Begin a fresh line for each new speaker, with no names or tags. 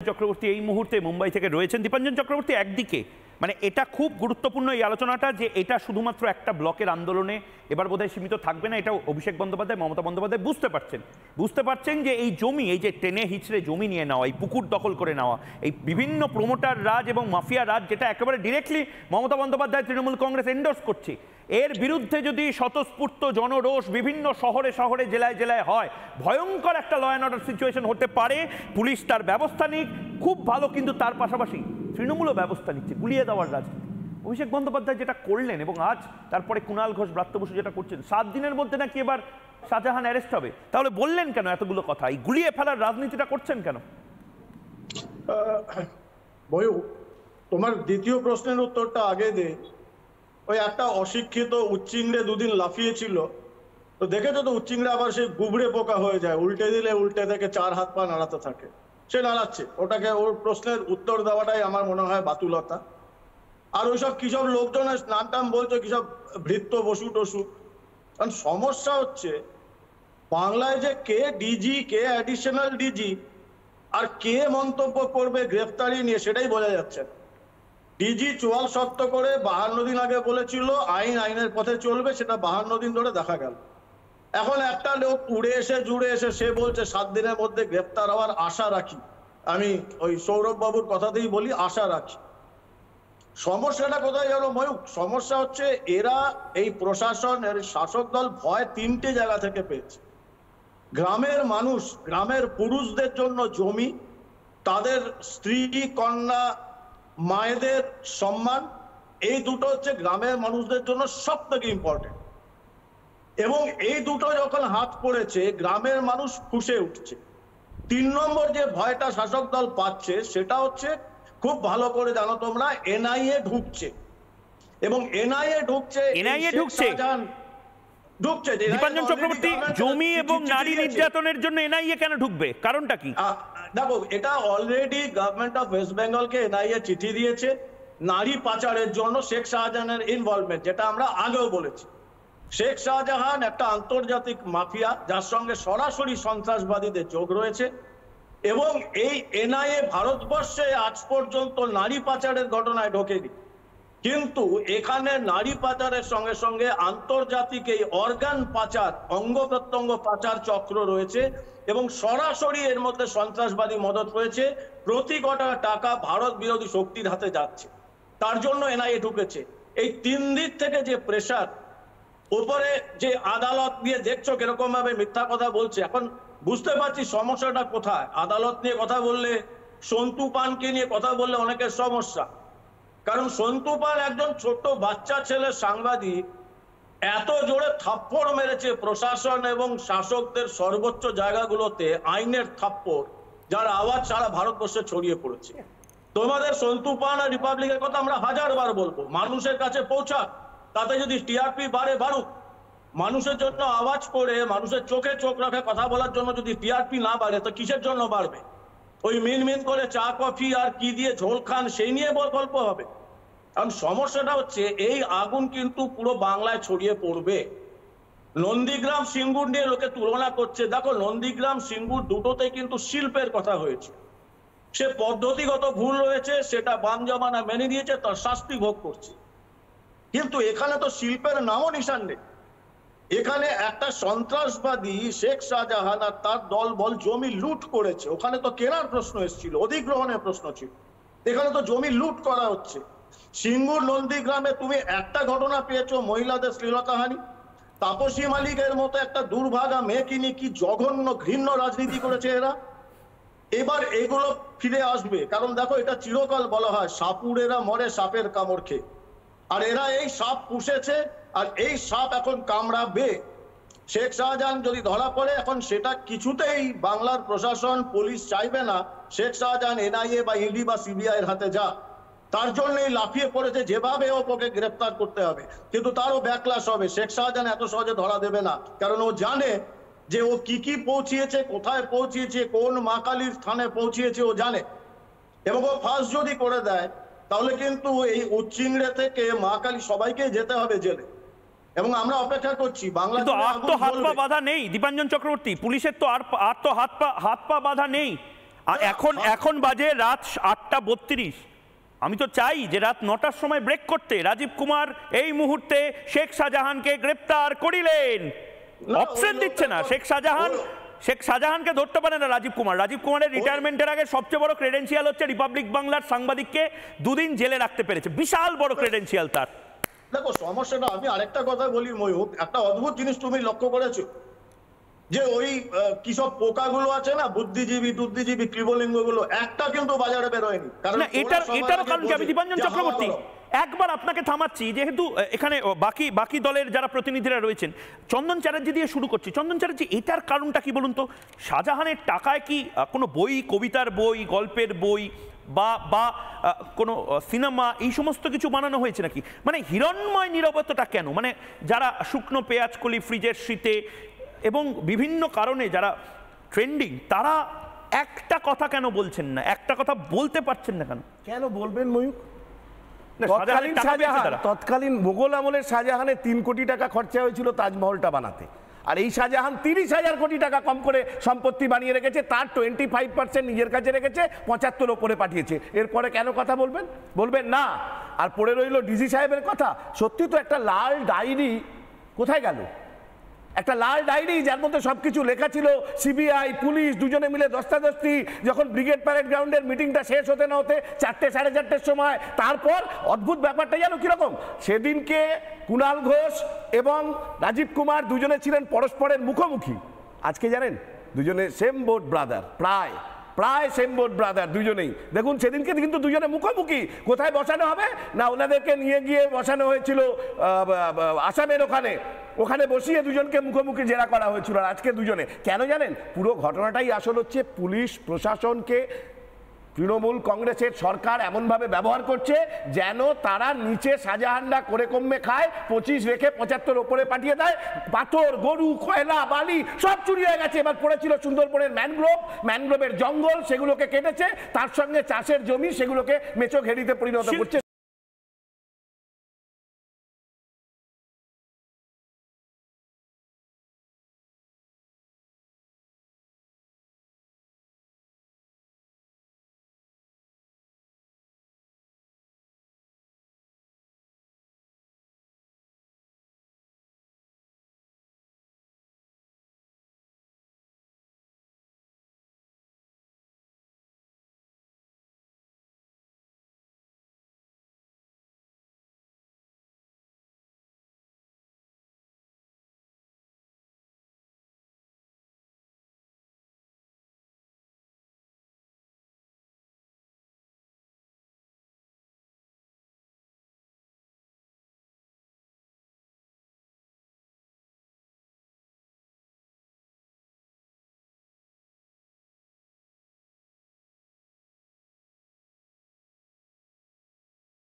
চক্রবর্তী এই মুহূর্তে মুম্বাই থেকে রয়েছেন। দীপাঞ্জন চক্রবর্তী, একদিকে মানে এটা খুব গুরুত্বপূর্ণ এই আলোচনাটা যে এটা শুধুমাত্র একটা ব্লকের আন্দোলনে এবার বোধহয় সীমিত থাকবে না, এটা অভিষেক বন্দ্যোপাধ্যায়, মমতা বন্দ্যোপাধ্যায় বুঝতে পারছেন যে এই জমি, এই যে টেনে হিচড়ে জমি নিয়ে নেওয়া, এই পুকুর দখল করে নেওয়া, এই বিভিন্ন প্রমোটার রাজ এবং মাফিয়া রাজ, যেটা একেবারে ডিরেক্টলি মমতা বন্দ্যোপাধ্যায় তৃণমূল কংগ্রেস এন্ডোর্স করছে, এর বিরুদ্ধে যদি স্বতঃস্ফূর্ত জনরোষ বিভিন্ন শহরে শহরে জেলায় জেলায় হয়, ভয়ঙ্কর একটা ল অ্যান্ড অর্ডার সিচুয়েশন হতে পারে। পুলিশ তার ব্যবস্থা নিক, খুব ভালো, কিন্তু তার পাশাপাশি তৃণমূলও ব্যবস্থা নিচ্ছে গুলিয়ে দেওয়ার রাজনীতি। অভিষেক বন্দ্যোপাধ্যায় যেটা করলেন এবং আজ তারপরে কুণাল ঘোষ, ব্রাত্য বসু যেটা করছেন, 7 দিনের মধ্যে নাকি এবার শাহজাহান অ্যারেস্ট হবে, তাহলে বললেন কেন এতগুলো কথা? এই গুলিয়ে ফেলার রাজনীতিটা করছেন কেন?
ময়ূর, তোমার দ্বিতীয় প্রশ্নের উত্তরটা আগে দে। ওই একটা অশিক্ষিত উচ্চিংড়ে দুদিন লাফিয়েছিল, তো দেখেছো তো উচ্চিংড়ে আবার সেই গুবড়ে পোকা হয়ে যায়, উল্টে দিলে উল্টে থেকে 4 হাত পা নাড়াতে থাকে, সে নাড়াচ্ছে। ওটাকে, ওর প্রশ্নের উত্তর দেওয়াটাই আমার মনে হয় বাতুলতা। আর ওইসব কিসব লোকজনের নাম টাম বলছো, কিসব ভৃত্য বসু টসু। কারণ সমস্যা হচ্ছে বাংলায় যে কে ডিজি, কে অ্যাডিশনাল ডিজি, আর কে মন্তব্য করবে গ্রেফতারি নিয়ে, সেটাই বোঝা যাচ্ছে। ডিজি চোয়াল শক্ত করে 52 দিন আগে বলেছিল আইন আইনের পথে চলবে, সেটা 52 দিন ধরে দেখা গেল। এখন একটা লোক উড়ে এসে জুড়ে এসে সে বলছে 7 দিনের মধ্যে গ্রেফতার হওয়ার আশা রাখি। আমি ওই সৌরভ বাবুর কথাতেই বলি, আশা রাখি। সমস্যাটা কোথায় জানো ময়ূক? সমস্যা হচ্ছে এরা, এই প্রশাসন, এর শাসক দল ভয় 3টে জায়গা থেকে পেয়েছে। গ্রামের মানুষ, গ্রামের পুরুষদের জন্য জমি, তাদের স্ত্রী কন্যা মায়েদের সম্মান, এই দুটো হচ্ছে গ্রামের মানুষদের জন্য সব থেকে ইম্পর্টেন্ট। এবং এই দুটো যখন হাত পড়েছে, গ্রামের মানুষ ফুঁসে উঠছে। 3 নম্বর যে ভয়টা শাসক দল পাচ্ছে সেটা হচ্ছে, খুব ভালো করে জানো তোমরা, এনআইএ ঢুকছে। এবং এনআইএ ঢুকছে
দীপাঞ্জন চক্রবর্তী, জমি এবং নারী নির্যাতনের জন্য এনআইএ কেন ঢুকবে? কারণটা কি?
দেখো, এটা অলরেডি গভর্নমেন্ট অফ ওয়েস্ট বেঙ্গলকে এনআইএ চিঠি দিয়েছে নারী পাচারের জন্য শেখ শাহজাহানের ইনভলভমেন্ট, যেটা আমরা আগেও বলেছি। শেখ শাহজাহান একটা আন্তর্জাতিক মাফিয়া, যার সঙ্গে সরাসরি সন্ত্রাসবাদীদের যোগ রয়েছে। এবং এই এনআইএ ভারতবর্ষে আজ পর্যন্ত নারী পাচারের ঘটনায় ঢোকেনি, কিন্তু এখানে নারী পাচারের সঙ্গে সঙ্গে আন্তর্জাতিক এই অর্গান পাচার, অঙ্গ প্রত্যঙ্গ পাচার চক্র রয়েছে, এবং সরাসরি এর মধ্যে সন্ত্রাসবাদী মদত রয়েছে। প্রতি কটা টাকা ভারত বিরোধী শক্তির হাতে যাচ্ছে, তার জন্য এনআইএ ঢুকেছে। এই 3 দিক থেকে যে প্রেশার, উপরে যে আদালত নিয়ে দেখছো কিরকম ভাবে মিথ্যা কথা বলছে, এখন বুঝতে পারছি সমস্যাটা কোথায়। আদালত নিয়ে কথা বললে, সন্তু পানকে নিয়ে কথা বললে অনেকের সমস্যা, কারণ সন্তু পান একজন ছোট্ট বাচ্চা ছেলে সাংবাদিক, এত জোরে থাপ্পড় মেরেছে প্রশাসন এবং শাসকদের সর্বোচ্চ জায়গাগুলোতে, আইনের থাপ্পড়, যার আওয়াজ সারা ভারতবর্ষে ছড়িয়ে পড়েছে। তোমাদের সন্তু পান আর রিপাবলিকের কথা আমরা 1000 বার বলবো, মানুষের কাছে পৌঁছাক। তাতে যদি টিআরপি বাড়ুক, মানুষের জন্য আওয়াজ করে, মানুষের চোখে চোখ রাখে কথা বলার জন্য যদি টিআরপি না বাড়ে, তো কিসের জন্য বাড়বে? ওই মিন করে চা কফি আর কি দিয়ে ঝোল খান, সেই নিয়ে গল্প হবে। কারণ সমস্যাটা হচ্ছে এই আগুন কিন্তু পুরো বাংলায় ছড়িয়ে পড়বে। নন্দীগ্রাম সিঙ্গুর নিয়ে লোকে তুলনা করছে, দেখো নন্দীগ্রাম সিঙ্গুর দুটোতে কিন্তু শিল্পের কথা হয়েছে। সে পদ্ধতিগত ভুল রয়েছে, সেটা বাম জমানা মেনে নিয়েছে, তার শাস্তি ভোগ করছে। কিন্তু এখানে তো শিল্পের নামও নিশান নেই। এখানে একটা সন্ত্রাসবাদী শেখ শাহজাহান আর তার দল বল জমি লুট করেছে। ওখানে তো কেনার প্রশ্ন এসেছিল, অধিগ্রহণের প্রশ্ন ছিল, এখানে তো জমি লুট করা হচ্ছে। সিঙ্গুর নন্দীগ্রামে তুমি একটা ঘটনা পেয়েছো, মহিলাদের শ্লীলতাহানি। তাপসী মালিকের মতো একটা দুর্ভাগা মেয়েকে নিয়ে কি জঘন্য ঘৃণ্য রাজনীতি করেছে এরা। এবার এগুলো ফিরে আসবে, কারণ দেখো, এটা চিরকাল বলা হয় সাপুড়েরা মরে সাপের কামড় খেয়ে। আর এরা এই সাপ পুষেছে, আর এই সাপ এখন কামড়াবে। শেখ শাহজাহান যদি ধরা পড়ে, এখন সেটা কিছুতেই বাংলার প্রশাসন, পুলিশ চাইবে না শেখ শাহজাহান এনআইএ বা ইডি বা সিবিআই এর হাতে যা। তার জন্যই লাফিয়ে পড়েছে, যেভাবে ওকে গ্রেফতার করতে হবে। কিন্তু তারও ব্যাকলাশ হবে, শেখ শাহজাহান এত সহজে ধরা দেবে না, কারণ ও জানে যে ও কি পৌঁছিয়েছে, কোথায় পৌঁছিয়েছে, কোন মা কালীর স্থানে পৌঁছিয়েছে ও জানে। এবং ও ফার্স্ট যদি করে দেয়, তাহলে কিন্তু এই উচ্চিংড়ে থেকে মা কালী সবাইকে যেতে হবে জেলে। এবং আমরা অপেক্ষা করছি বাংলা।
কিন্তু আর তো হাত পা বাঁধা নেই দীপাঞ্জন চক্রবর্তী, পুলিশের তো আর তো হাত পা বাঁধা নেই। এখন বাজে রাত 8:32। আমি তো চাই যে রাত 9টার সময় ব্রেক করতে। রাজীব কুমার এই মুহূর্তে শেখ শাহজাহানকে গ্রেপ্তার করিলেন, অপশন দিচ্ছে না। শেখ শাহজাহানকে ধরতে পারে না রাজীব কুমারের রিটায়ারমেন্টের আগে সবচেয়ে বড় ক্রেডেন্সিয়াল হচ্ছে রিপাবলিক বাংলার সাংবাদিককে 2 দিন জেলে রাখতে পেরেছে, বিশাল বড় ক্রেডেন্সিয়াল তার।
দেখো সমস্যাটা, আমি আরেকটা কথা বলি ময়ূক, একটা অদ্ভুত জিনিস তুমি লক্ষ্য করেছো যে ওই কি সব পোকাগুলো আছে না, বুদ্ধিজীবী ক্লিবলিঙ্গ গুলো, একটা কিন্তু বাজারে বেরোয়নি। কারণ
এটারও কারণ কি, আমি দীপাঞ্জন চক্রবর্তী একবার আপনাকে থামাচ্ছি, যেহেতু এখানে বাকি দলের যারা প্রতিনিধিরা রয়েছেন। চন্দন চ্যাটার্জি দিয়ে শুরু করছি। চন্দন চ্যাটার্জি, এটার কারণটা কি বলুন তো? শাহজাহানের টাকায় কি কোনো বই, কবিতার বই, গল্পের বই বা কোনো সিনেমা এই সমস্ত কিছু বানানো হয়েছে নাকি? মানে হিরণ্ময় নীরবতাটা কেন? মানে যারা শুকনো পেঁয়াজ কলি ফ্রিজের শীতে এবং বিভিন্ন কারণে যারা ট্রেন্ডিং, তারা একটা কথা কেন বলছেন না? একটা কথা বলতে পারছেন না কেন?
কেন বলবেন ময়ূক?
শাহজাহান,
তৎকালীন মোগল আমলের শাহজাহানের 3 কোটি টাকা খরচা হয়েছিল তাজমহলটা বানাতে, আর এই শাহজাহান 30,000 কোটি টাকা কম করে সম্পত্তি বানিয়ে রেখেছে। তার 25% নিজের কাছে রেখেছে, 75 ওপরে পাঠিয়েছে। এরপরে কেন কথা বলবেন না? আর পড়ে রইল ডিজি সাহেবের কথা। সত্যি তো একটা লাল ডায়েরি কোথায় গেল? একটা লাল ডায়েরি যার মধ্যে সবকিছু লেখা ছিল। সিবিআই পুলিশ দুজনে মিলে দস্তাদস্তি, যখন ব্রিগেড প্যারেড গ্রাউন্ডের মিটিংটা শেষ হতে না হতে 4টে সাড়ে 4টের সময়, তারপর অদ্ভুত ব্যাপারটা জানো কিরকম? সেদিনকে কুণাল ঘোষ এবং রাজীব কুমার দুজনে ছিলেন পরস্পরের মুখোমুখি। আজকে জানেন দুজনে সেম বোট ব্রাদার, প্রায় সেম বোট ব্রাদার দুজনেই। দেখুন সেদিনকে কিন্তু দুজনে মুখোমুখি। কোথায় বসানো হবে না, ওনাদেরকে নিয়ে গিয়ে বসানো হয়েছিল আসামের ওখানে বসিয়ে দুজনকে মুখোমুখি জেরা করা হয়েছিল। আর আজকে দুজনে কেন জানেন? পুরো ঘটনাটাই আসল হচ্ছে পুলিশ প্রশাসনকে তৃণমূল কংগ্রেসের সরকার এমনভাবে ব্যবহার করছে যেন তারা নিচে শাহজাহানরা করে কমে খায়, 25 রেখে 75 ওপরে পাঠিয়ে দেয়। পাথর, গরু, কয়লা, বালি সব চুরি হয়ে গেছে। এবার পড়েছিল সুন্দরবনের ম্যানগ্রোভের জঙ্গল, সেগুলোকে কেটেছে। তার সঙ্গে চাষের জমি, সেগুলোকে মেচো ঘেরিতে পরিণত করছে।